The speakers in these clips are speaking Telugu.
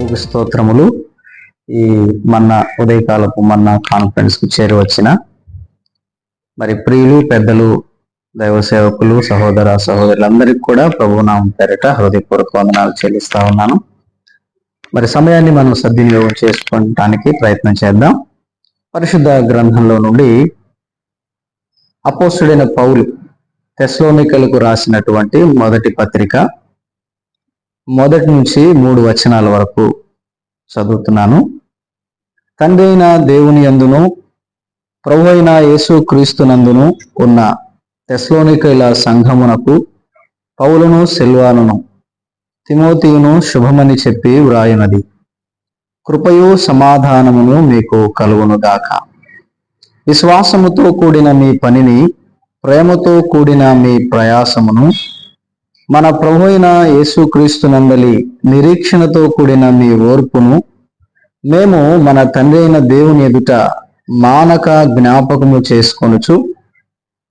ప్రభుకు స్తోత్రములు. ఈ మన్నా ఉదయకాలపు మన్నా కాన్ఫరెన్స్ కు చేరి వచ్చిన మరి ప్రియులు, పెద్దలు, దైవ సేవకులు, సహోదర సహోదరులందరికీ కూడా ప్రభు నామం పేరిట హృదయపూర్వక వందనాలు చెల్లిస్తా ఉన్నాను. మరి సమయాన్ని మనం సద్వినియోగం చేసుకోవడానికి ప్రయత్నం చేద్దాం. పరిశుద్ధ గ్రంథంలో నుండి అపోస్తుడైన పౌలు తెస్సలోనికలకు రాసినటువంటి మొదటి పత్రిక 1 నుంచి 3 వచనాల వరకు చదువుతున్నాను. తండ్రి అయిన దేవుని యందును ప్రభు అయిన యేసు క్రీస్తునందును ఉన్న తెస్సలోనికల సంఘమునకు పౌలును సిల్వానును తిమోతియును శుభమని చెప్పి వ్రాయునది. కృపయు సమాధానమును మీకు కలుగును గాక. విశ్వాసముతో కూడిన మీ పనిని, ప్రేమతో కూడిన మీ ప్రయాసమును, మన ప్రభు అయిన యేసుక్రీస్తునందలి నిరీక్షణతో కూడిన మీ ఓర్పును మేము మన తండ్రి అయిన దేవుని ఎదుట మానక జ్ఞాపకము చేసుకొనుచు,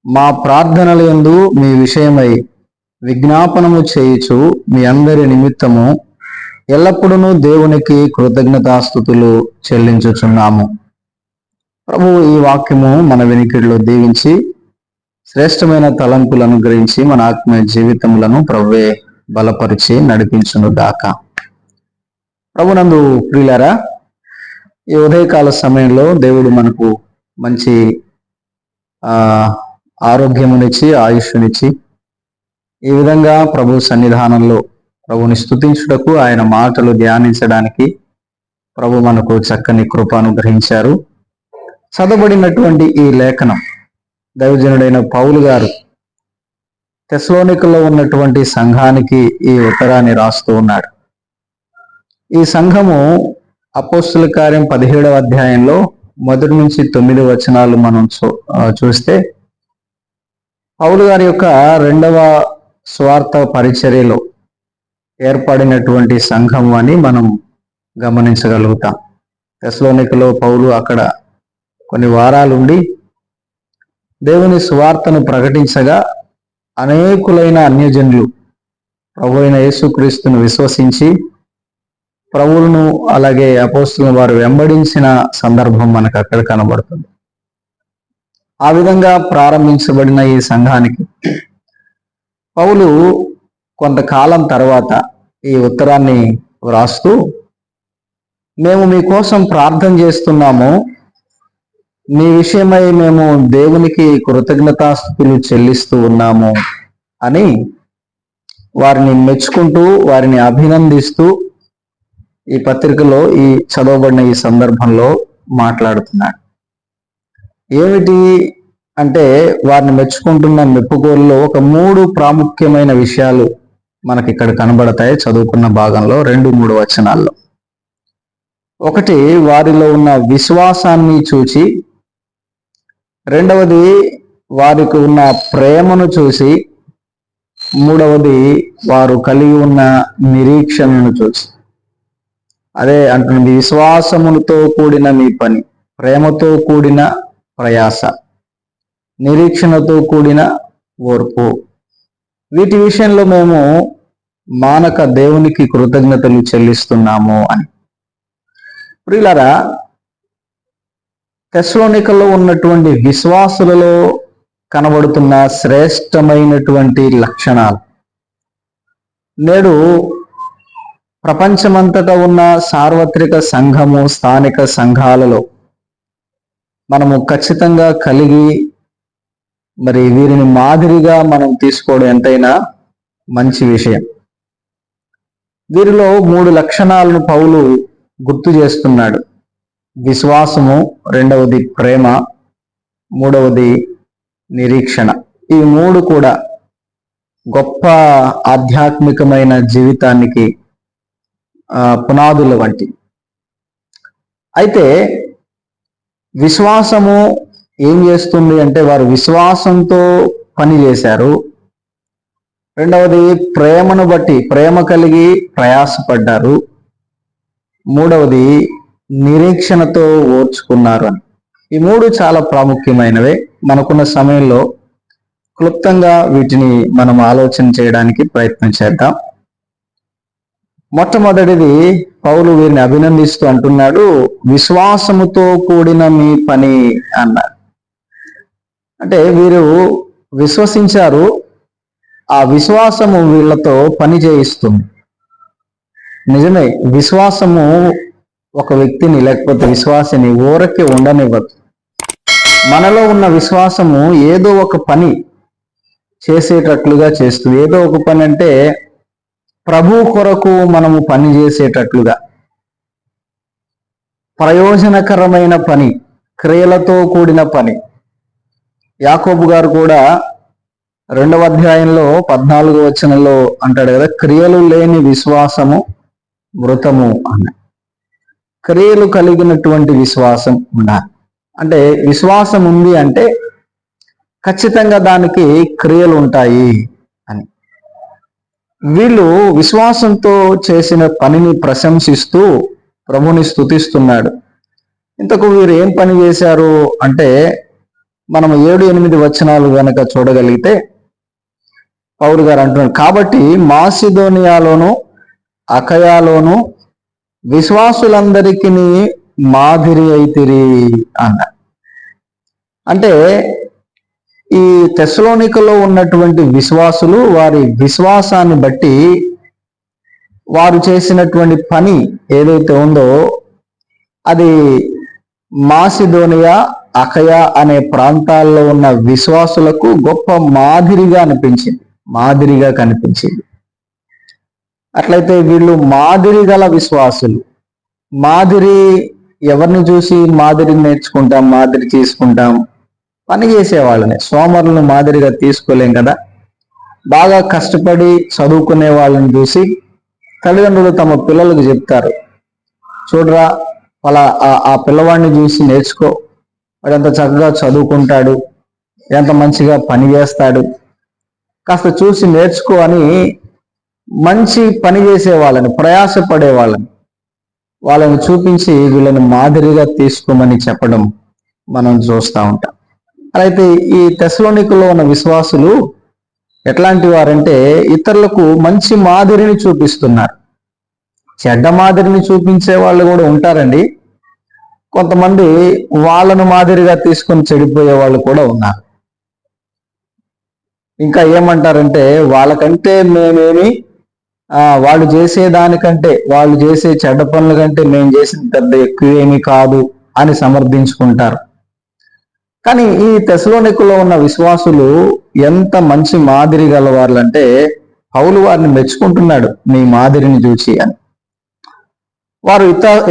మా ప్రార్థనల యందు మీ విషయమై విజ్ఞాపనము చేయుచు మీ అందరి నిమిత్తము ఎల్లప్పుడూ దేవునికి కృతజ్ఞతాస్తుతులు చెల్లించుచున్నాము. ప్రభు ఈ వాక్యము మన వెనికిడిలో దీవించి శ్రేష్టమైన తలంపులను అనుగ్రహించి మన ఆత్మీయ జీవితములను ప్రభువే బలపరిచి నడిపించును గాక. ప్రభునందు ప్రియులారా, ఈ ఉదయకాల సమయంలో దేవుడు మనకు మంచి ఆరోగ్యమునిచ్చి ఆయుష్నిచ్చి ఈ విధంగా ప్రభు సన్నిధానంలో ప్రభుని స్తుతించుటకు, ఆయన మాటలు ధ్యానించడానికి ప్రభు మనకు చక్కని కృప అనుగ్రహించారు. చదవబడినటువంటి ఈ లేఖనం దైవజనుడైన పౌలు గారు తెస్సలోనికలో ఉన్నటువంటి సంఘానికి ఈ ఉత్తరాన్ని రాస్తూ ఉన్నాడు. ఈ సంఘము అపోస్తుల కార్యం 17వ అధ్యాయంలో 1 నుంచి 9 వచనాలు మనం చూస్తే పౌలు గారి యొక్క 2వ స్వార్థ పరిచర్యలో ఏర్పడినటువంటి సంఘం అని మనం గమనించగలుగుతాం. తెస్సలోనికలో పౌలు అక్కడ కొన్ని వారాలుండి దేవుని సువార్తను ప్రకటించగా అనేకులైన అన్యజనులు ప్రభు అయిన యేసుక్రీస్తును విశ్వసించి ప్రభువును అలాగే అపోస్తులను వారు వెంబడించిన సందర్భం మనకు అక్కడ కనబడుతుంది. ఆ విధంగా ప్రారంభించబడిన ఈ సంఘానికి పౌలు కొంతకాలం తర్వాత ఈ ఉత్తరాన్ని వ్రాస్తూ, మేము మీకోసం ప్రార్థన చేస్తున్నాము, మీ విషయమై మేము దేవునికి కృతజ్ఞతాస్తుతులు చెల్లిస్తూ ఉన్నాము అని వారిని మెచ్చుకుంటూ, వారిని అభినందిస్తూ ఈ పత్రికలో ఈ చదవబడిన ఈ సందర్భంలో మాట్లాడుతున్నాడు. ఏమిటి అంటే, వారిని మెచ్చుకుంటున్న మెప్పుకోల్లో ఒక 3 ప్రాముఖ్యమైన విషయాలు మనకి ఇక్కడ కనబడతాయి. చదువుకున్న భాగంలో 2-3 వచనాల్లో. ఒకటి, వారిలో ఉన్న విశ్వాసాన్ని చూచి, రెండవది వారికి ఉన్న ప్రేమను చూసి, మూడవది వారు కలిగి ఉన్న నిరీక్షణను చూసి. అదే అంటున్నది, విశ్వాసముతో కూడిన మీ పని, ప్రేమతో కూడిన ప్రయాస, నిరీక్షణతో కూడిన ఓర్పు, వీటి విషయంలో మేము మానక దేవునికి కృతజ్ఞతలు చెల్లిస్తున్నాము అని. ప్రియులారా, తెస్సలోనికలో ఉన్నటువంటి విశ్వాసులలో కనబడుతున్న శ్రేష్టమైనటువంటి లక్షణాలు నేడు ప్రపంచమంతటా ఉన్న సార్వత్రిక సంఘము, స్థానిక సంఘాలలో మనము ఖచ్చితంగా కలిగి మరి వీరిని మాదిరిగా మనం తీసుకోవడం ఎంతైనా మంచి విషయం. వీరిలో 3 లక్షణాలను పౌలు గుర్తు చేస్తున్నాడు. విశ్వాసము, రెండవది ప్రేమ, మూడవది నిరీక్షణ. ఈ 3 కూడా గొప్ప ఆధ్యాత్మికమైన జీవితానికి పునాదుల వంటి. అయితే విశ్వాసము ఏం చేస్తుంది అంటే, వారు విశ్వాసంతో పని చేశారు. రెండవది ప్రేమను బట్టి, ప్రేమ కలిగి ప్రయాసపడ్డారు. మూడవది నిరీక్షణతో ఓర్చుకున్నారు అని. ఈ 3 చాలా ప్రాముఖ్యమైనవే. మనకున్న సమయంలో క్లుప్తంగా వీటిని మనం ఆలోచన చేయడానికి ప్రయత్నం చేద్దాం. మొట్టమొదటిది పౌలు వీరిని అభినందిస్తూ అంటున్నాడు, విశ్వాసముతో కూడిన మీ పని అన్నారు. అంటే వీరు విశ్వసించారు, ఆ విశ్వాసము వీళ్ళతో పని చేయిస్తుంది. నిజమే, విశ్వాసము ఒక వ్యక్తిని లేకపోతే విశ్వాసిని ఊరకే ఉండనివ్వదు. మనలో ఉన్న విశ్వాసము ఏదో ఒక పని చేసేటట్లుగా చేస్తుంది. ఏదో ఒక పని అంటే ప్రభు కొరకు మనము పని చేసేటట్లుగా, ప్రయోజనకరమైన పని, క్రియలతో కూడిన పని. యాకోబు గారు కూడా 2వ అధ్యాయంలో 14వ వచనంలో అంటాడు కదా, క్రియలు లేని విశ్వాసము మృతము అన్న. క్రియలు కలిగినటువంటి విశ్వాసం ఉండాలి. అంటే విశ్వాసం ఉంది అంటే ఖచ్చితంగా దానికి క్రియలు ఉంటాయి అని. వీళ్ళు విశ్వాసంతో చేసిన పనిని ప్రశంసిస్తూ ప్రభుని స్తుతిస్తున్నాడు. ఇంతకు వీరు ఏం పని చేశారు అంటే, మనం 7-8 వచనాలు గనక చూడగలిగితే పౌలు గారు అంటున్నాడు, కాబట్టి మాసిదోనియాలోను అకయాలోను విశ్వాసులందరికీ మాదిరి అయితిరి అన్న. అంటే ఈ తెస్సలోనికలో ఉన్నటువంటి విశ్వాసులు వారి విశ్వాసాన్ని బట్టి వారు చేసినటువంటి పని ఏదైతే ఉందో అది మాసిదోనియా, అకయా అనే ప్రాంతాల్లో ఉన్న విశ్వాసులకు గొప్ప మాదిరిగా అనిపించింది, మాదిరిగా కనిపించింది. అట్లయితే వీళ్ళు మాదిరి గల విశ్వాసులు. మాదిరి ఎవరిని చూసి మాదిరి నేర్చుకుంటాం, మాదిరి తీసుకుంటాం? పని చేసేవాళ్ళని, సోమరులను మాదిరిగా తీసుకోలేం కదా. బాగా కష్టపడి చదువుకునే వాళ్ళని చూసి తల్లిదండ్రులు తమ పిల్లలకు చెప్తారు, చూడరా అలా ఆ పిల్లవాడిని చూసి నేర్చుకో, వాడు ఎంత చక్కగా చదువుకుంటాడు, ఎంత మంచిగా పని చేస్తాడు, కాస్త చూసి నేర్చుకో అని మంచి పని చేసే వాళ్ళని, ప్రయాసపడే వాళ్ళని చూపించి వీళ్ళని మాదిరిగా తీసుకోమని చెప్పడం మనం చూస్తూ ఉంటాం. అయితే ఈ తెస్సలోనికలో ఉన్న విశ్వాసులు ఎట్లాంటి వారంటే ఇతరులకు మంచి మాదిరిని చూపిస్తున్నారు. చెడ్డ మాదిరిని చూపించే వాళ్ళు కూడా ఉంటారండి. కొంతమంది వాళ్ళను మాదిరిగా తీసుకొని చెడిపోయే వాళ్ళు కూడా ఉన్నారు. ఇంకా ఏమంటారంటే, వాళ్ళకంటే మేమేమి, వాళ్ళు చేసేదానికంటే, వాళ్ళు చేసే చెడ్డ పనుల కంటే మేము చేసిన పెద్ద ఎక్కువేమీ కాదు అని సమర్థించుకుంటారు. కానీ ఈ తెస్సలోనికలో ఉన్న విశ్వాసులు ఎంత మంచి మాదిరి గలవాళ్ళు అంటే పౌలు వారిని మెచ్చుకుంటున్నాడు, నీ మాదిరిని చూచి అని. వారు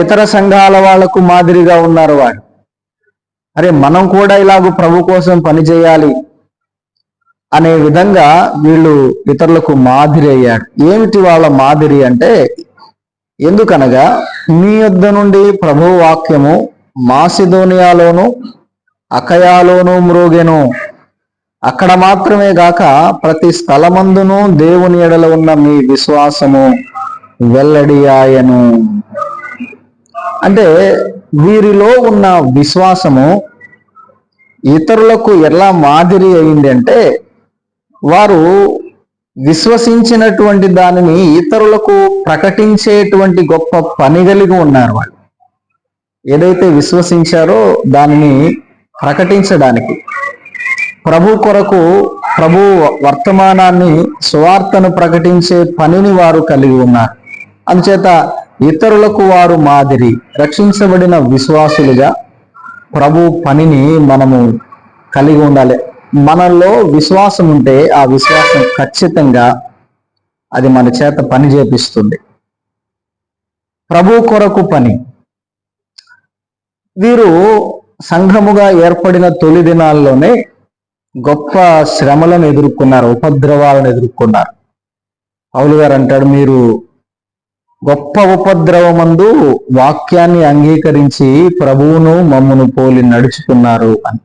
ఇతర సంఘాల వాళ్లకు మాదిరిగా ఉన్నారు. వారు అరే మనం కూడా ఇలాగూ ప్రభు కోసం పని చేయాలి అనే విధంగా వీళ్ళు ఇతరులకు మాదిరి అయ్యారు. ఏమిటి వాళ్ళ మాదిరి అంటే, ఎందుకనగా మీ యొద్ద నుండి ప్రభు వాక్యము మాసిదోనియాలోను అకయాలోను మ్రోగెను, అక్కడ మాత్రమే గాక ప్రతి స్థలమందును దేవుని ఎడల ఉన్న మీ విశ్వాసము వెల్లడియాయను. అంటే వీరిలో ఉన్న విశ్వాసము ఇతరులకు ఎలా మాదిరి అయింది అంటే, వారు విశ్వసించినటువంటి దానిని ఇతరులకు ప్రకటించేటువంటి గొప్ప పని కలిగి ఉన్నారు. వాళ్ళు ఏదైతే విశ్వసించారో దానిని ప్రకటించడానికి, ప్రభు కొరకు, ప్రభు వర్తమానాన్ని, సువార్తను ప్రకటించే పనిని వారు కలిగి ఉన్నారు. అందుచేత ఇతరులకు వారు మాదిరి. రక్షించబడిన విశ్వాసులుగా ప్రభు పనిని మనము కలిగి ఉండాలి. మనలో విశ్వాసం ఉంటే ఆ విశ్వాసం ఖచ్చితంగా అది మన చేత పని చేపిస్తుంది. ప్రభు కొరకు పని. వీరు సంఘముగా ఏర్పడిన తొలి దినాల్లోనే గొప్ప శ్రమలను ఎదుర్కొన్నారు, ఉపద్రవాలను ఎదుర్కొన్నారు. పౌలు గారు అంటాడు, మీరు గొప్ప ఉపద్రవమందు వాక్యాన్ని అంగీకరించి ప్రభువును మమ్మును పోలి నడుచుకున్నారు అని.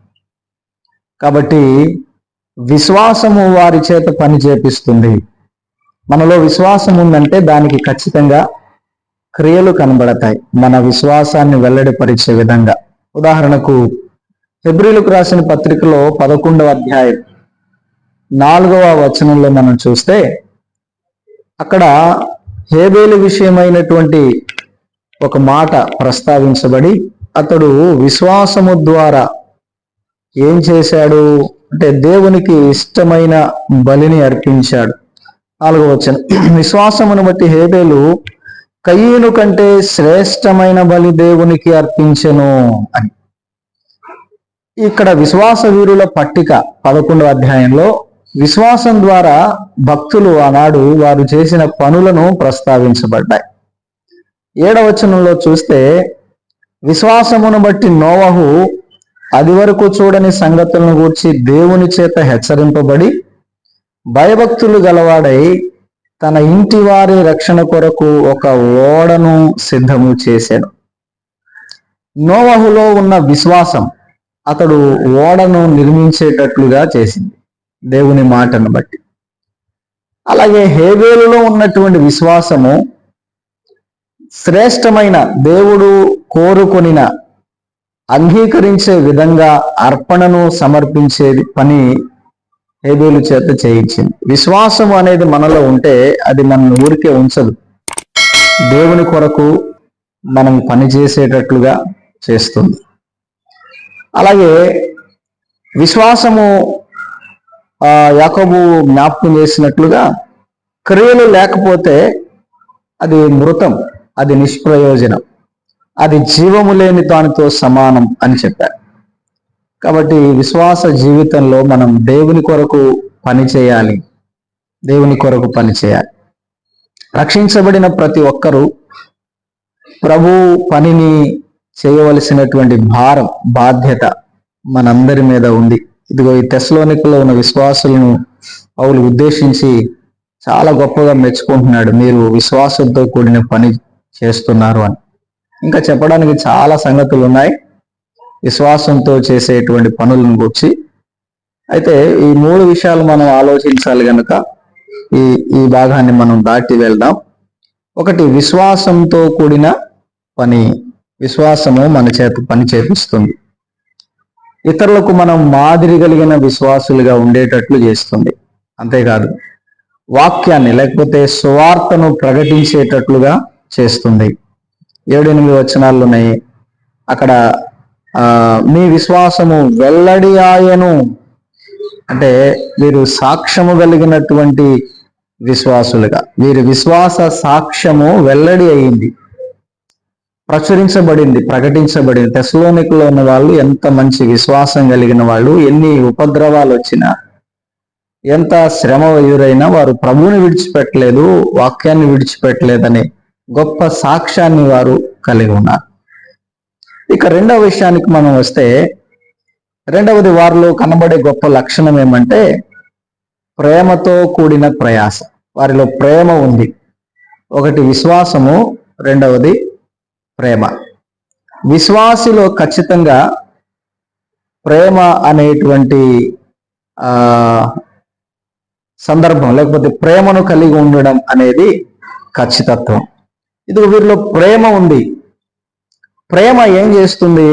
కాబట్టి విశ్వాసము వారి చేత పని చేపిస్తుంది. మనలో విశ్వాసం ఉందంటే దానికి ఖచ్చితంగా క్రియలు కనబడతాయి, మన విశ్వాసాన్ని వెల్లడిపరిచే విధంగా. ఉదాహరణకు హెబ్రీలకు రాసిన పత్రికలో 11వ అధ్యాయం 4వ వచనంలో మనం చూస్తే, అక్కడ హేబేలు విషయమైనటువంటి ఒక మాట ప్రస్తావించబడి, అతడు విశ్వాసము ద్వారా ఏం చేశాడు అంటే దేవునికి ఇష్టమైన బలిని అర్పించాడు. 4వ వచనం, విశ్వాసమును బట్టి హేబేలు కయీను కంటే శ్రేష్టమైన బలి దేవునికి అర్పించెను అని. ఇక్కడ విశ్వాస వీరుల పట్టిక 11వ అధ్యాయంలో విశ్వాసం ద్వారా భక్తులు ఆనాడు వారు చేసిన పనులను ప్రస్తావించబడ్డాయి. 7వ వచనంలో చూస్తే, విశ్వాసమును బట్టి నోవహు అది వరకు చూడని సంగతులను గూర్చి దేవుని చేత హెచ్చరింపబడి భయభక్తులు గలవాడై తన ఇంటి వారి రక్షణ కొరకు ఒక ఓడను సిద్ధము చేశాడు. నోవహులో ఉన్న విశ్వాసం అతడు ఓడను నిర్మించేటట్లుగా చేసింది దేవుని మాటను బట్టి. అలాగే హేబేలులో ఉన్నటువంటి విశ్వాసము శ్రేష్టమైన దేవుడు కోరుకొనిన అంగీకరించే విధంగా అర్పణను సమర్పించేది పని హేబేలు చేత చేయించింది. విశ్వాసం అనేది మనలో ఉంటే అది మనల్ని ఊరికే ఉంచదు, దేవుని కొరకు మనం పనిచేసేటట్లుగా చేస్తుంది. అలాగే విశ్వాసము యాకోబు జ్ఞాపకం చేసినట్లుగా క్రియలు లేకపోతే అది మృతం, అది నిష్ప్రయోజనం, అది జీవము లేని దానితో సమానం అని చెప్పారు. కాబట్టి విశ్వాస జీవితంలో మనం దేవుని కొరకు పని చేయాలి, దేవుని కొరకు పని చేయాలి. రక్షించబడిన ప్రతి ఒక్కరూ ప్రభు పనిని చేయవలసినటువంటి భారం, బాధ్యత మనందరి మీద ఉంది. ఇదిగో ఈ తెస్సలోనికలో ఉన్న విశ్వాసులను పౌలు ఉద్దేశించి చాలా గొప్పగా మెచ్చుకుంటున్నాడు, మీరు విశ్వాసంతో కూడిన పని చేస్తున్నారు అని. ఇంకా చెప్పడానికి చాలా సంగతులు ఉన్నాయి విశ్వాసంతో చేసేటువంటి పనులను గురించి. అయితే ఈ 3 విషయాలు మనం ఆలోచించాలి కనుక ఈ భాగాన్ని మనం దాటి వెళ్దాం. ఒకటి, విశ్వాసంతో కూడిన పని. విశ్వాసము మన చేత పని చేపిస్తుంది, ఇతరులకు మనం మాదిరి కలిగిన విశ్వాసులుగా ఉండేటట్లు చేస్తుంది. అంతేకాదు, వాక్యాన్ని లేకపోతే సువార్తను ప్రకటించేటట్లుగా చేస్తుంది. 7-8 వచనాలు ఉన్నాయి అక్కడ. మీ విశ్వాసము వెల్లడి ఆయను అంటే వీరు సాక్ష్యము కలిగినటువంటి విశ్వాసులుగా, వీరి విశ్వాస సాక్ష్యము వెల్లడి అయింది, ప్రచురించబడింది, ప్రకటించబడింది. తెస్సలోనికలో ఉన్న వాళ్ళు ఎంత మంచి విశ్వాసం కలిగిన వాళ్ళు, ఎన్ని ఉపద్రవాలు వచ్చినా, ఎంత శ్రమ ఎదురైనా వారు ప్రభువుని విడిచిపెట్టలేదు, వాక్యాన్ని విడిచిపెట్టలేదనే గొప్ప సాక్ష్యాన్ని వారు కలిగి ఉన్నారు. ఇక 2వ విషయానికి మనం వస్తే, 2వది వారిలో కనబడే గొప్ప లక్షణం ఏమంటే ప్రేమతో కూడిన ప్రయాస. వారిలో ప్రేమ ఉంది. ఒకటి విశ్వాసము, 2వది ప్రేమ. విశ్వాసిలో ఖచ్చితంగా ప్రేమ అనేటువంటి సందర్భం లేకపోతే ప్రేమను కలిగి ఉండడం అనేది ఖచ్చితత్వం. ఇది వీరిలో ప్రేమ ఉంది. ప్రేమ ఏం చేస్తుంది?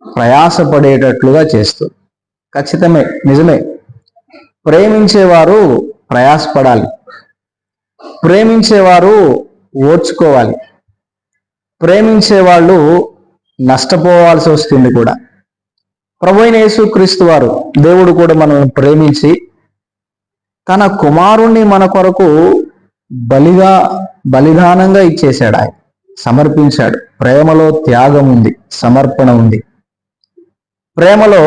ప్రయాసపడేటట్లుగా చేస్తుంది. ఖచ్చితమే, నిజమే. ప్రేమించేవారు ప్రయాసపడాలి, ప్రేమించేవారు ఓర్చుకోవాలి, ప్రేమించేవాళ్ళు నష్టపోవాల్సి వస్తుంది కూడా. ప్రభువైన యేసుక్రీస్తు వారు, దేవుడు కూడా మనల్ని ప్రేమించి తన కుమారుణ్ణి మన కొరకు బలిదానంగా ఇచ్చేశాడు. ఆయన సమర్పించాడు. ప్రేమలో త్యాగం ఉంది, సమర్పణ ఉంది, ప్రేమలో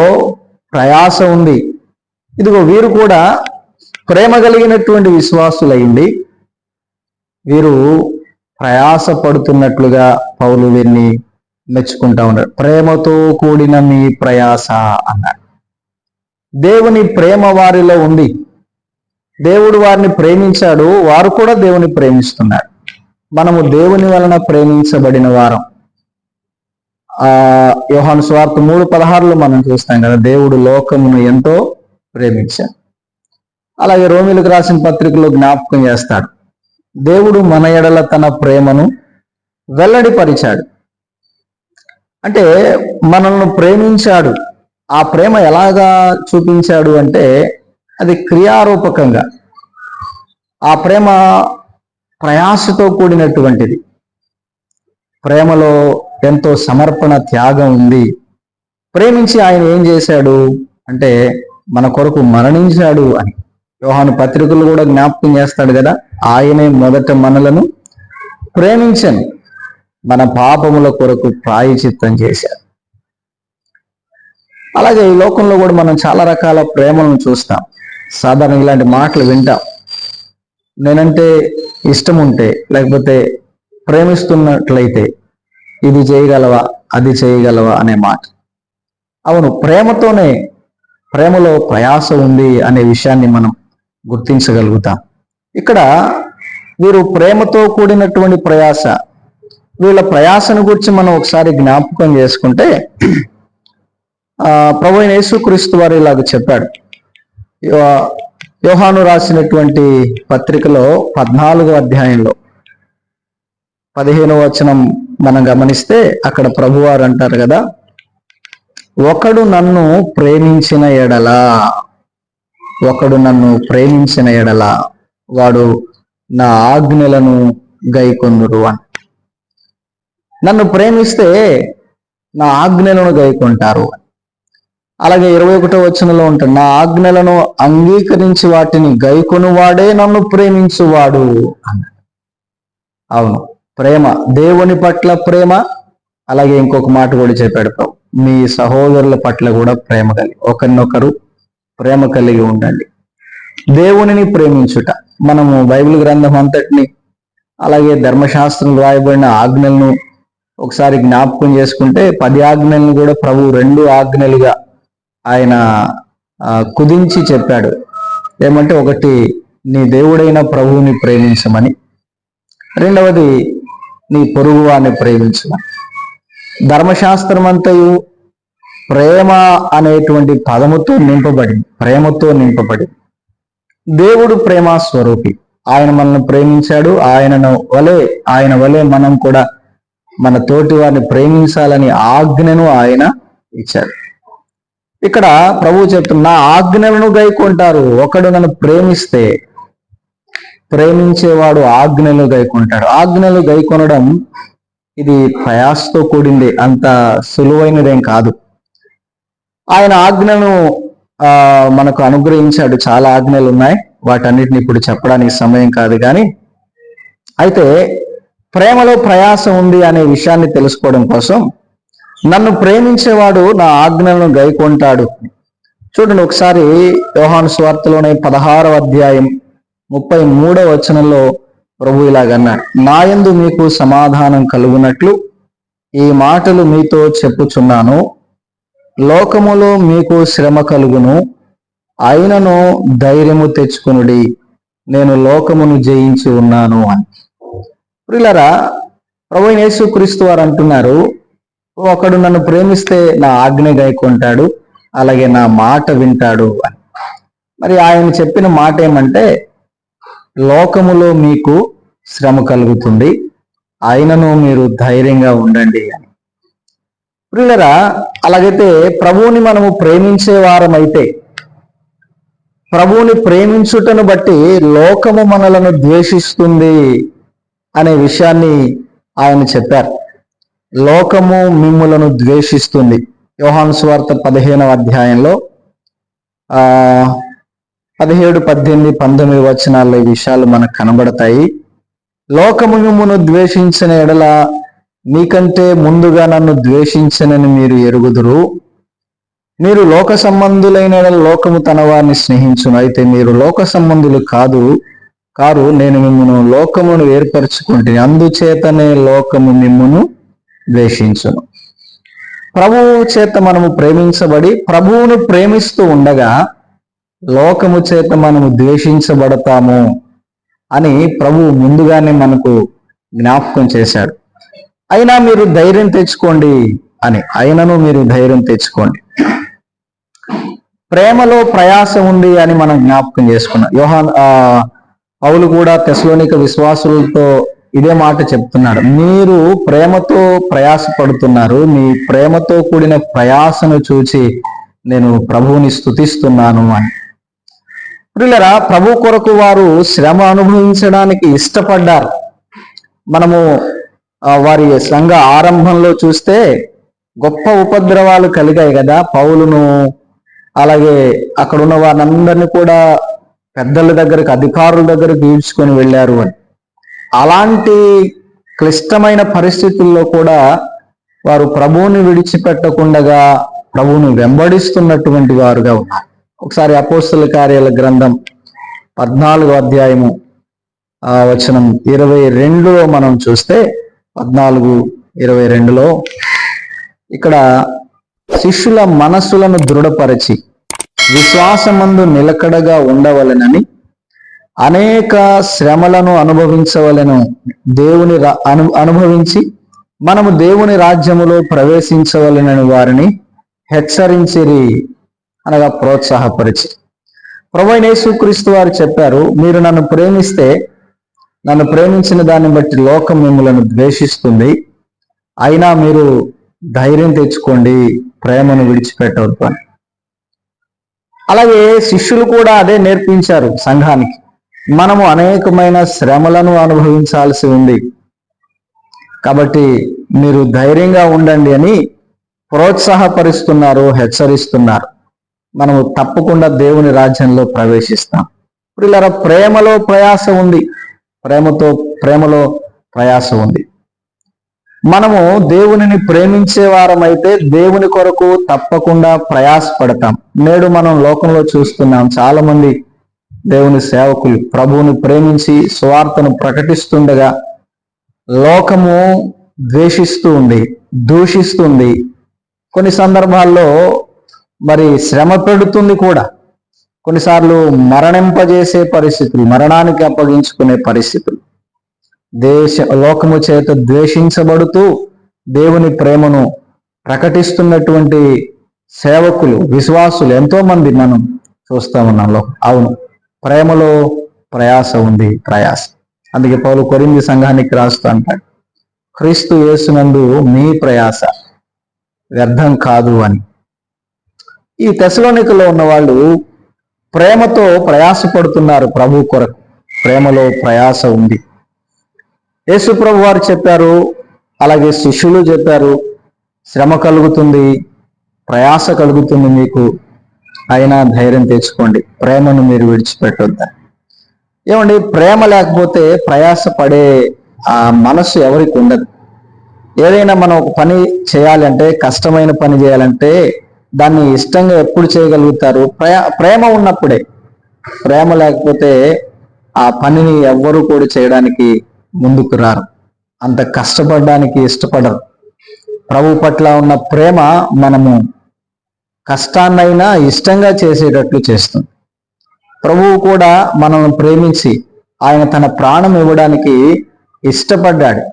ప్రయాస ఉంది. ఇదిగో వీరు కూడా ప్రేమ కలిగినటువంటి విశ్వాసులైంది. వీరు ప్రయాస పడుతున్నట్లుగా పౌలు వీరిని మెచ్చుకుంటా ఉన్నారు. ప్రేమతో కూడిన మీ ప్రయాస అన్నాడు. దేవుని ప్రేమ వారిలో ఉంది. దేవుడు వారిని ప్రేమించాడు, వారు కూడా దేవుని ప్రేమిస్తున్నారు. మనము దేవుని వలన ప్రేమించబడిన వారం. యోహాను సువార్త 3:16 మనం చూస్తాం కదా, దేవుడు లోకమును ఎంతో ప్రేమించాడు. అలాగే రోమీలకు రాసిన పత్రికలో జ్ఞాపకం చేస్తాడు, దేవుడు మన ఎడల తన ప్రేమను వెల్లడిపరిచాడు. అంటే మనల్ని ప్రేమించాడు. ఆ ప్రేమ ఎలాగా చూపించాడు అంటే అది క్రియారూపకంగా. ఆ ప్రేమ ప్రయాసతో కూడినటువంటిది. ప్రేమలో ఎంతో సమర్పణ, త్యాగం ఉంది. ప్రేమించి ఆయన ఏం చేశాడు అంటే మన కొరకు మరణించాడు అని యోహాను పత్రికలు కూడా జ్ఞాపకం చేస్తాడు కదా. ఆయనే మొదట మనలను ప్రేమించను, మన పాపముల కొరకు ప్రాయచిత్తం చేశారు. అలాగే ఈ లోకంలో కూడా మనం చాలా రకాల ప్రేమలను చూస్తాం. సాధారణ ఇలాంటి మాటలు వింటాం. నేనంటే ఇష్టం ఉంటే, లేకపోతే ప్రేమిస్తున్నట్లయితే ఇది చేయగలవా, అది చేయగలవా అనే మాట. అవును, ప్రేమలో ప్రయాస ఉంది అనే విషయాన్ని మనం గుర్తించగలుగుతాం. ఇక్కడ వీరు ప్రేమతో కూడినటువంటి ప్రయాస, వీళ్ళ ప్రయాసను గురించి మనం ఒకసారి జ్ఞాపకం చేసుకుంటే ప్రభువైన యేసుక్రీస్తు వారు ఇలాగ చెప్పాడు. యోహాను రాసినటువంటి పత్రికలో 14వ అధ్యాయంలో 15వ వచనం మనం గమనిస్తే అక్కడ ప్రభువారు అంటారు కదా, ఒకడు నన్ను ప్రేమించిన ఎడల వాడు నా ఆజ్ఞలను గైకొందురు అని. నన్ను ప్రేమిస్తే నా ఆజ్ఞలను గైకొంటారు. అలాగే 21వ వచనంలో ఉంటుంది, నా ఆజ్ఞలను అంగీకరించి వాటిని గైకొను వాడే నన్ను ప్రేమించువాడు అన్న. అవును, ప్రేమ, దేవుని పట్ల ప్రేమ. అలాగే ఇంకొక మాట కూడా చెప్పాడు ప్రభు, మీ సహోదరుల పట్ల కూడా ప్రేమ కలిగి, ఒకరినొకరు ప్రేమ కలిగి ఉండండి. దేవునిని ప్రేమించుట, మనము బైబిల్ గ్రంథం అంతటిని అలాగే ధర్మశాస్త్రం రాయబడిన ఆజ్ఞలను ఒకసారి జ్ఞాపకం చేసుకుంటే 10 ఆజ్ఞలను కూడా ప్రభు 2 ఆజ్ఞలుగా ఆయన కుదించి చెప్పాడు. ఏమంటే, ఒకటి నీ దేవుడైన ప్రభువుని ప్రేమించమని, రెండవది నీ పొరుగువాన్ని ప్రేమించమని. ధర్మశాస్త్రం అంతయు ప్రేమ అనేటువంటి పదముతో ప్రేమతో నింపబడింది. దేవుడు ప్రేమ స్వరూపి. ఆయన మనల్ని ప్రేమించాడు. ఆయన వలె మనం కూడా మన తోటి వారిని ప్రేమించాలని ఆజ్ఞను ఆయన ఇచ్చాడు. ఇక్కడ ప్రభువు చెప్తున్న ఆజ్ఞలను గైకొంటారు. ఒకడు నన్ను ప్రేమించేవాడు ఆజ్ఞలు గైకొంటాడు. ఆజ్ఞలు గైకొనడం ఇది ప్రయాసతో కూడింది, అంత సులువైనదేం కాదు. ఆయన ఆజ్ఞను మనకు అనుగ్రహించాడు. చాలా ఆజ్ఞలు ఉన్నాయి, వాటన్నిటిని ఇప్పుడు చెప్పడానికి సమయం కాదు. కానీ అయితే ప్రేమలో ప్రయాసం ఉంది అనే విషయాన్ని తెలుసుకోవడం కోసం, నన్ను ప్రేమించేవాడు నా ఆజ్ఞలను గైకొంటాడు. చూడండి ఒకసారి యోహాను సువార్తలోనే 16వ అధ్యాయం 33వ వచనంలో ప్రభు ఇలాగన్నాడు, నాయందు మీకు సమాధానం కలుగునట్లు ఈ మాటలు మీతో చెప్పుచున్నాను. లోకములో మీకు శ్రమ కలుగును, అయినను ధైర్యము తెచ్చుకొనుడి, నేను లోకమును జయించి ఉన్నాను అని. ప్రియులారా, ప్రభువైన యేసుక్రీస్తు వారు అంటున్నారు, ఒకడు నన్ను ప్రేమిస్తే నా ఆజ్ఞ గైకొంటాడు, అలాగే నా మాట వింటాడు అని. మరి ఆయన చెప్పిన మాట ఏమంటే, లోకములో మీకు శ్రమ కలుగుతుంది, ఆయనను మీరు ధైర్యంగా ఉండండి అని. ప్రియులరా, అలాగైతే ప్రభువుని మనము ప్రేమించే వారమైతే, ప్రభువుని ప్రేమించుటను బట్టి లోకము మనలను ద్వేషిస్తుంది అనే విషయాన్ని ఆయన చెప్పారు. లోకము మిమ్ములను ద్వేషిస్తుంది. యోహాను సువార్త 15వ అధ్యాయంలో 17, 18, 19 వచనాల్లో ఈ విషయాలు మనకు కనబడతాయి. లోకము మిమ్మును ద్వేషించిన ఎడల మీకంటే ముందుగా నన్ను ద్వేషించనని మీరు ఎరుగుదురు. మీరు లోక సంబంధులైన లోకము తన వారిని స్నేహించును. అయితే మీరు లోక సంబంధులు కారు, నేను మిమ్మును లోకమును ఏర్పరచుకుంటే, అందుచేతనే లోకము మిమ్మును ద్వేషించును. ప్రభువు చేత మనము ప్రేమించబడి ప్రభువును ప్రేమిస్తూ ఉండగా లోకము చేత మనము ద్వేషించబడతాము అని ప్రభువు ముందుగానే మనకు జ్ఞాపకం చేశాడు. అయినా మీరు ధైర్యం తెచ్చుకోండి అని, అయినను మీరు ధైర్యం తెచ్చుకోండి. ప్రేమలో ప్రయాసం ఉంది అని మనం జ్ఞాపకం చేసుకున్నాం. పౌలు కూడా తెస్సలోనిక విశ్వాసులతో ఇదే మాట చెప్తున్నాడు, మీరు ప్రేమతో ప్రయాసపడుతున్నారు, మీ ప్రేమతో కూడిన ప్రయాసను చూచి నేను ప్రభువుని స్తుతిస్తున్నాను అని. ప్రియులరా, ప్రభు కొరకు వారు శ్రమ అనుభవించడానికి ఇష్టపడ్డారు. మనము వారి సంఘ ఆరంభంలో చూస్తే గొప్ప ఉపద్రవాలు కలిగాయి కదా. పౌలును అలాగే అక్కడ ఉన్న వారందరినీ కూడా పెద్దల దగ్గరకు, అధికారుల దగ్గరకు ఈడ్చుకొని వెళ్ళారు అని. అలాంటి క్లిష్టమైన పరిస్థితుల్లో కూడా వారు ప్రభువుని విడిచిపెట్టకుండా ప్రభువుని వెంబడిస్తున్నటువంటి వారుగా ఉన్నారు. ఒకసారి అపోస్తల కార్యాల గ్రంథం 14వ అధ్యాయము వచనం 22లో మనం చూస్తే 14:22లో ఇక్కడ శిష్యుల మనస్సులను దృఢపరచి విశ్వాసమందు నిలకడగా ఉండవలెనని అనేక శ్రమలను అనుభవించవలెను, అనుభవించి మనము దేవుని రాజ్యములో ప్రవేశించవలెనని వారిని హెచ్చరించిరి, అనగా ప్రోత్సాహపరిచి. ప్రభువైన యేసుక్రీస్తు వారు చెప్పారు, మీరు నన్ను ప్రేమిస్తే, నన్ను ప్రేమించిన దాన్ని బట్టి లోకం మిమ్మలను ద్వేషిస్తుంది, అయినా మీరు ధైర్యం తెచ్చుకోండి, ప్రేమను విడిచిపెట్టవద్దు అని. అలాగే శిష్యులు కూడా అదే నేర్పించారు సంఘానికి. మనము అనేకమైన శ్రమలను అనుభవించాల్సి ఉంది, కాబట్టి మీరు ధైర్యంగా ఉండండి అని ప్రోత్సాహపరుస్తున్నారు, హెచ్చరిస్తున్నారు. మనము తప్పకుండా దేవుని రాజ్యంలో ప్రవేశిస్తాం. ప్రియులారా, ప్రేమలో ప్రయాస ఉంది, ప్రేమలో ప్రయాస ఉంది. మనము దేవునిని ప్రేమించే వారమైతే దేవుని కొరకు తప్పకుండా ప్రయాసపడతాం. నేడు మనం లోకంలో చూస్తున్నాం, చాలా మంది దేవుని సేవకులు ప్రభువుని ప్రేమించి సువార్తను ప్రకటిస్తుండగా లోకము ద్వేషిస్తూ ఉంది, దూషిస్తుంది, కొన్ని సందర్భాల్లో మరి శ్రమ పెడుతుంది కూడా. కొన్నిసార్లు మరణింపజేసే పరిస్థితులు, మరణానికి అప్పగించుకునే పరిస్థితులు. లోకము చేత ద్వేషించబడుతూ దేవుని ప్రేమను ప్రకటిస్తున్నటువంటి సేవకులు, విశ్వాసులు ఎంతో మంది మనం చూస్తా ఉన్నాం. అవును, ప్రేమలో ప్రయాస ఉంది, ప్రయాస. అందుకే పౌలు కొరింథీ సంఘానికి రాస్తూ అంటాడు, క్రీస్తు యేసునందు మీ ప్రయాస వ్యర్థం కాదు అని. ఈ తెస్సలోనికలో ఉన్న వాళ్ళు ప్రేమతో ప్రయాసపడుతున్నారు ప్రభు కొరకు. ప్రేమలో ప్రయాస ఉంది. యేసు ప్రభు వారు చెప్పారు, అలాగే శిష్యులు చెప్పారు, శ్రమ కలుగుతుంది, ప్రయాస కలుగుతుంది మీకు, అయినా ధైర్యం తెచ్చుకోండి, ప్రేమను మీరు విడిచిపెట్టొద్దా. ఏమండి, ప్రేమ లేకపోతే ప్రయాస పడే ఆ మనస్సు ఎవరికి ఉండదు. ఏదైనా మనం ఒక పని చేయాలంటే, కష్టమైన పని చేయాలంటే దాన్ని ఇష్టంగా ఎప్పుడు చేయగలుగుతారు? ప్రేమ ఉన్నప్పుడే. ప్రేమ లేకపోతే ఆ పనిని ఎవ్వరూ కూడా చేయడానికి ముందుకు రారు, అంత కష్టపడడానికి ఇష్టపడరు. ప్రభు పట్ల ఉన్న ప్రేమ మనము కష్టాన్నైనా ఇష్టంగా చేసేటట్లు చేస్తుంది. ప్రభువు కూడా మనల్ని ప్రేమించి ఆయన తన ప్రాణం ఇవ్వడానికి ఇష్టపడ్డాడు.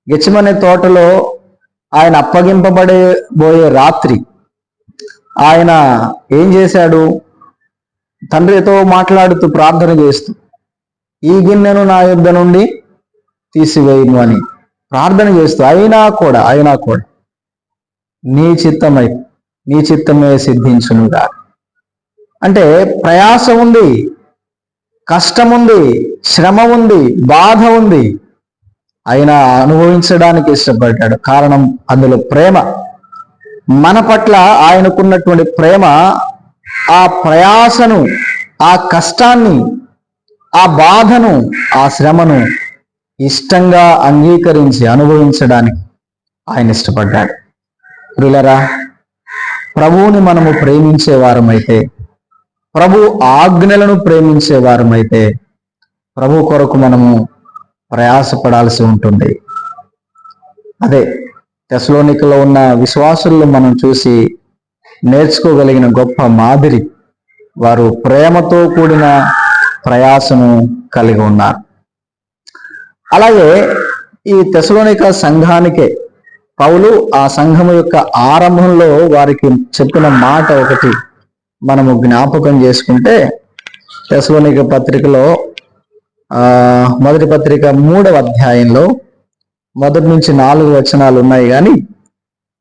గెత్సేమనే తోటలో ఆయన అప్పగింపబడబోయే రాత్రి ఆయన ఏం చేశాడు? తండ్రితో మాట్లాడుతూ ప్రార్థన చేస్తూ, ఈ గిన్నెను నా యొద్ద నుండి తీసివేయను అని ప్రార్థన చేస్తూ, అయినా కూడా నీ చిత్తమే సిద్ధించునుగా. అంటే ప్రయాస ఉంది, కష్టం ఉంది, శ్రమ ఉంది, బాధ ఉంది, అయినా అనుభవించడానికి ఇష్టపడ్డాడు. కారణం అందులో ప్రేమ. మన పట్ల ఆయనకున్నటువంటి ప్రేమ ఆ ప్రయాసను, ఆ కష్టాన్ని, ఆ బాధను, ఆ శ్రమను ఇష్టంగా అంగీకరించి అనుభవించడానికి ఆయన ఇష్టపడ్డాడు. ప్రియులారా, ప్రభువుని మనము ప్రేమించే వారమైతే, ప్రభు ఆజ్ఞలను ప్రేమించే వారమైతే ప్రభు కొరకు మనము ప్రయాసపడాల్సి ఉంటుంది. అదే తెస్సలోనికలో ఉన్న విశ్వాసుల్లో మనం చూసి నేర్చుకోగలిగిన గొప్ప మాదిరి. వారు ప్రేమతో కూడిన ప్రయాసను కలిగి ఉన్నారు. అలాగే ఈ తెస్సలోనిక సంఘానికే పౌలు ఆ సంఘము యొక్క ఆరంభంలో వారికి చెప్పిన మాట ఒకటి మనము జ్ఞాపకం చేసుకుంటే, తెస్సలోనిక పత్రికలో మొదటి పత్రిక 3వ అధ్యాయంలో 1 నుంచి 4 వచనాలు ఉన్నాయి. కానీ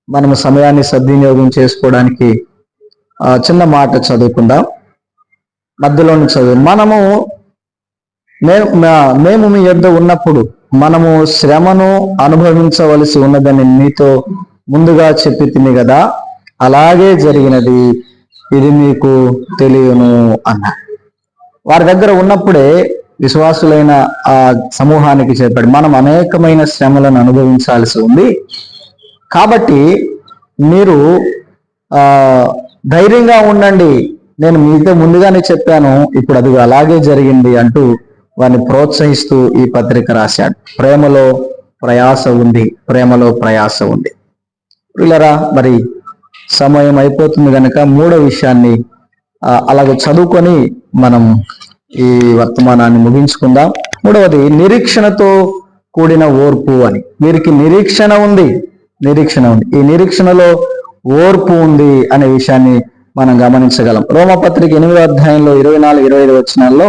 మనము సమయాన్ని సద్వినియోగం చేసుకోవడానికి చిన్న మాట చదువుకుందాం. మధ్యలో నుంచి చదువు. మేము మీ యొద్ద ఉన్నప్పుడు మనము శ్రమను అనుభవించవలసి ఉన్నదని మీతో ముందుగా చెప్పితిమి కదా, అలాగే జరిగినది, ఇది మీకు తెలియను అన్నారు. వారి దగ్గర ఉన్నప్పుడే విశ్వాసులైన ఆ సమూహానికి చెప్పాడు, మనం అనేకమైన శ్రమలను అనుభవించాల్సి ఉంది, కాబట్టి మీరు ధైర్యంగా ఉండండి, నేను మీతో ముందుగానే చెప్పాను, ఇప్పుడు అది అలాగే జరిగింది అంటూ వారిని ప్రోత్సహిస్తూ ఈ పత్రిక రాశాడు. ప్రేమలో ప్రయాస ఉంది, ప్రేమలో ప్రయాస ఉంది. పిల్లరా, మరి సమయం అయిపోతుంది కనుక మూడో విషయాన్ని అలాగే చదువుకొని మనం ఈ వర్తమానాన్ని ముగించుకుందాం. మూడవది నిరీక్షణతో కూడిన ఓర్పు అని. వీరికి నిరీక్షణ ఉంది. ఈ నిరీక్షణలో ఓర్పు ఉంది అనే విషయాన్ని మనం గమనించగలం. రోమపత్రిక 8వ అధ్యాయంలో 24-25 వచనాల్లో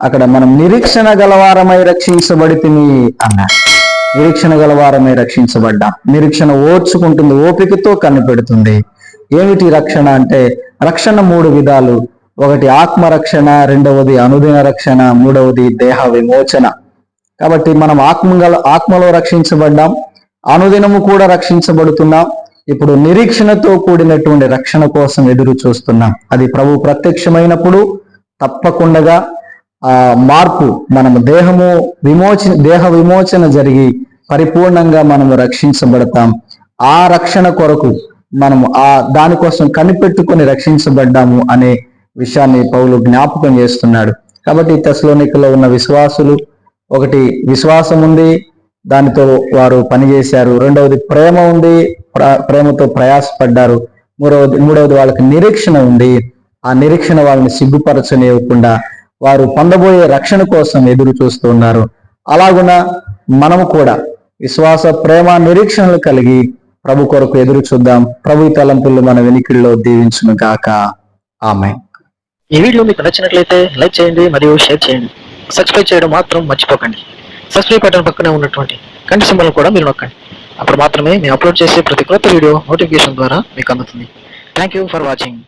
అక్కడ మనం నిరీక్షణ గలవారమై రక్షించబడితిమి అన్నారు. నిరీక్షణ గలవారమై రక్షించబడ్డాం. నిరీక్షణ ఓర్చుకుంటుంది, ఓపికతో కనిపెడుతుంది. ఏమిటి రక్షణ అంటే, రక్షణ 3 విధాలు. ఒకటి ఆత్మరక్షణ, రెండవది అనుదిన రక్షణ, మూడవది దేహ విమోచన. కాబట్టి మనం ఆత్మలో రక్షించబడ్డాం, అనుదినము కూడా రక్షించబడుతున్నాం. ఇప్పుడు నిరీక్షణతో కూడినటువంటి రక్షణ కోసం ఎదురు చూస్తున్నాం. అది ప్రభు ప్రత్యక్షమైనప్పుడు తప్పకుండా మార్పు, మనము దేహ విమోచన జరిగి పరిపూర్ణంగా మనము రక్షించబడతాం. ఆ రక్షణ కొరకు మనము దానికోసం కనిపెట్టుకొని రక్షించబడ్డాము అనే విషయాన్ని పౌలు జ్ఞాపకం చేస్తున్నాడు. కాబట్టి తెస్సలోనికలో ఉన్న విశ్వాసులు, ఒకటి విశ్వాసం ఉంది, దానితో వారు పనిచేశారు. రెండవది ప్రేమ ఉంది, ప్రేమతో ప్రయాసపడ్డారు. మూడవది వాళ్ళకి నిరీక్షణ ఉంది. ఆ నిరీక్షణ వాళ్ళని సిగ్గుపరచనివ్వకుండా వారు పొందబోయే రక్షణ కోసం ఎదురు చూస్తూ ఉన్నారు. అలాగున మనము కూడా విశ్వాస, ప్రేమ, నిరీక్షణలు కలిగి ప్రభు కొరకు ఎదురు చూద్దాం. ప్రభు తలంపులు మన వెనికిడిలో దీవించును గాక. ఆమేన్. ఈ వీడియో మీకు నచ్చినట్లయితే లైక్ చేయండి మరియు షేర్ చేయండి. సబ్స్క్రైబ్ చేయడం మాత్రం మర్చిపోకండి. సబ్స్క్రైబ్ బటన్ పక్కనే ఉన్నటువంటి గంట సింబల్ కూడా మీరు నొక్కండి. అప్పుడు మాత్రమే మేము అప్లోడ్ చేసే ప్రతి కొత్త వీడియో నోటిఫికేషన్ ద్వారా మీకు అందుతుంది. Thank you for watching.